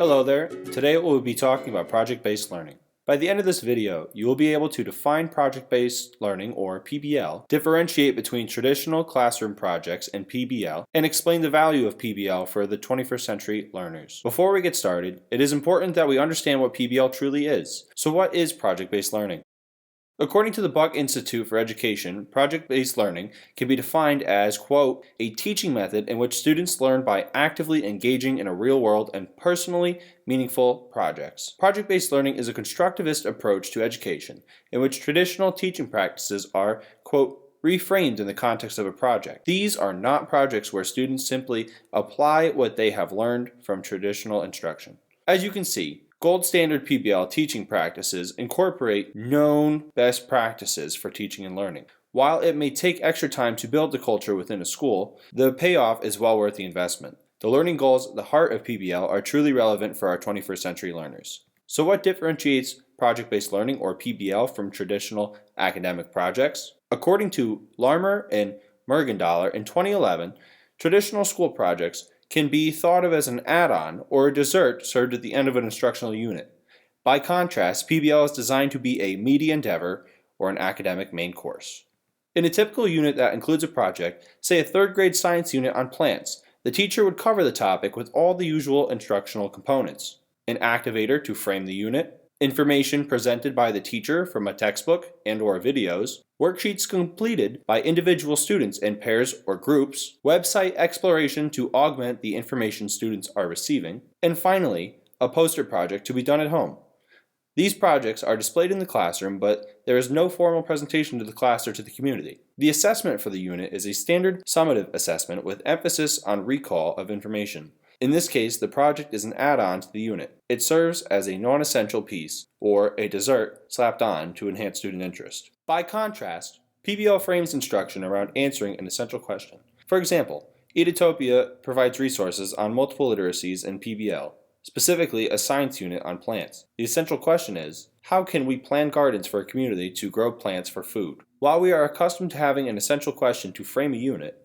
Hello there. Today we'll be talking about project-based learning. By the end of this video, you will be able to define project-based learning, or PBL, differentiate between traditional classroom projects and PBL, and explain the value of PBL for the 21st century learners. Before we get started, it is important that we understand what PBL truly is. So what is project-based learning? According to the Buck Institute for Education, project-based learning can be defined as, quote, a teaching method in which students learn by actively engaging in a real-world and personally meaningful projects. Project-based learning is a constructivist approach to education in which traditional teaching practices are, quote, reframed in the context of a project. These are not projects where students simply apply what they have learned from traditional instruction. As you can see, gold standard PBL teaching practices incorporate known best practices for teaching and learning. While it may take extra time to build the culture within a school, the payoff is well worth the investment. The learning goals at the heart of PBL are truly relevant for our 21st century learners. So what differentiates project-based learning, or PBL, from traditional academic projects? According to Larmer and Mergendaler in 2011, traditional school projects can be thought of as an add-on or a dessert served at the end of an instructional unit. By contrast, PBL is designed to be a media endeavor or an academic main course. In a typical unit that includes a project, say a third grade science unit on plants, the teacher would cover the topic with all the usual instructional components: an activator to frame the unit, information presented by the teacher from a textbook and/or videos, worksheets completed by individual students in pairs or groups, website exploration to augment the information students are receiving, and finally, a poster project to be done at home. These projects are displayed in the classroom, but there is no formal presentation to the class or to the community. The assessment for the unit is a standard summative assessment with emphasis on recall of information. In this case, the project is an add-on to the unit. It serves as a non-essential piece, or a dessert slapped on to enhance student interest. By contrast, PBL frames instruction around answering an essential question. For example, Edutopia provides resources on multiple literacies in PBL, specifically a science unit on plants. The essential question is, how can we plan gardens for a community to grow plants for food? While we are accustomed to having an essential question to frame a unit,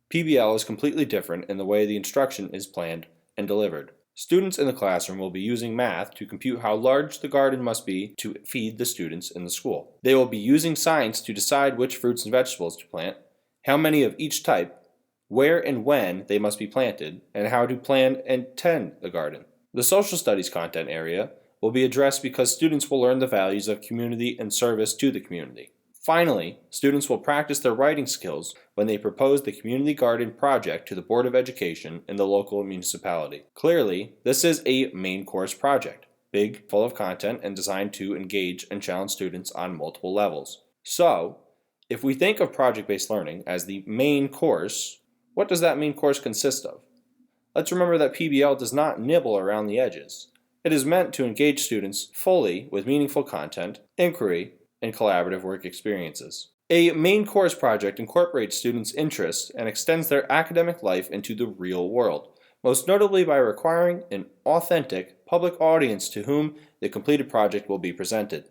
PBL is completely different in the way the instruction is planned and delivered. Students in the classroom will be using math to compute how large the garden must be to feed the students in the school. They will be using science to decide which fruits and vegetables to plant, how many of each type, where and when they must be planted, and how to plan and tend the garden. The social studies content area will be addressed because students will learn the values of community and service to the community. Finally, students will practice their writing skills when they propose the community garden project to the Board of Education in the local municipality. Clearly, this is a main course project, big, full of content, and designed to engage and challenge students on multiple levels. So, if we think of project-based learning as the main course, what does that main course consist of? Let's remember that PBL does not nibble around the edges. It is meant to engage students fully with meaningful content, inquiry, and collaborative work experiences. A main course project incorporates students' interests and extends their academic life into the real world, most notably by requiring an authentic public audience to whom the completed project will be presented.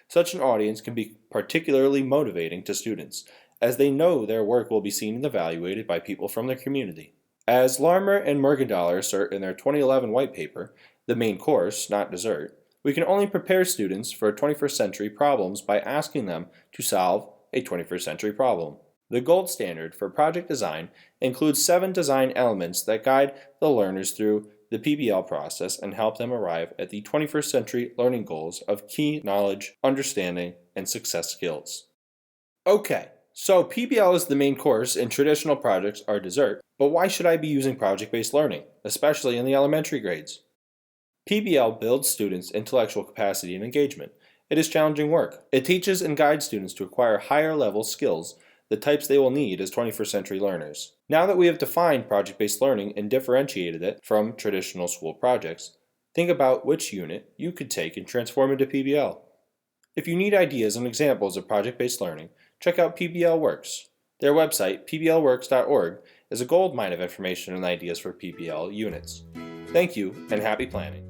Such an audience can be particularly motivating to students, as they know their work will be seen and evaluated by people from their community. As Larmer and Mergendaler assert in their 2011 white paper, the main course, not dessert, we can only prepare students for 21st century problems by asking them to solve a 21st century problem. The gold standard for project design includes 7 design elements that guide the learners through the PBL process and help them arrive at the 21st century learning goals of key knowledge, understanding, and success skills. Okay, so PBL is the main course and traditional projects are dessert, but why should I be using project-based learning, especially in the elementary grades? PBL builds students' intellectual capacity and engagement. It is challenging work. It teaches and guides students to acquire higher level skills, the types they will need as 21st century learners. Now that we have defined project-based learning and differentiated it from traditional school projects, think about which unit you could take and transform into PBL. If you need ideas and examples of project-based learning, check out PBL Works. Their website, pblworks.org, is a goldmine of information and ideas for PBL units. Thank you, and happy planning.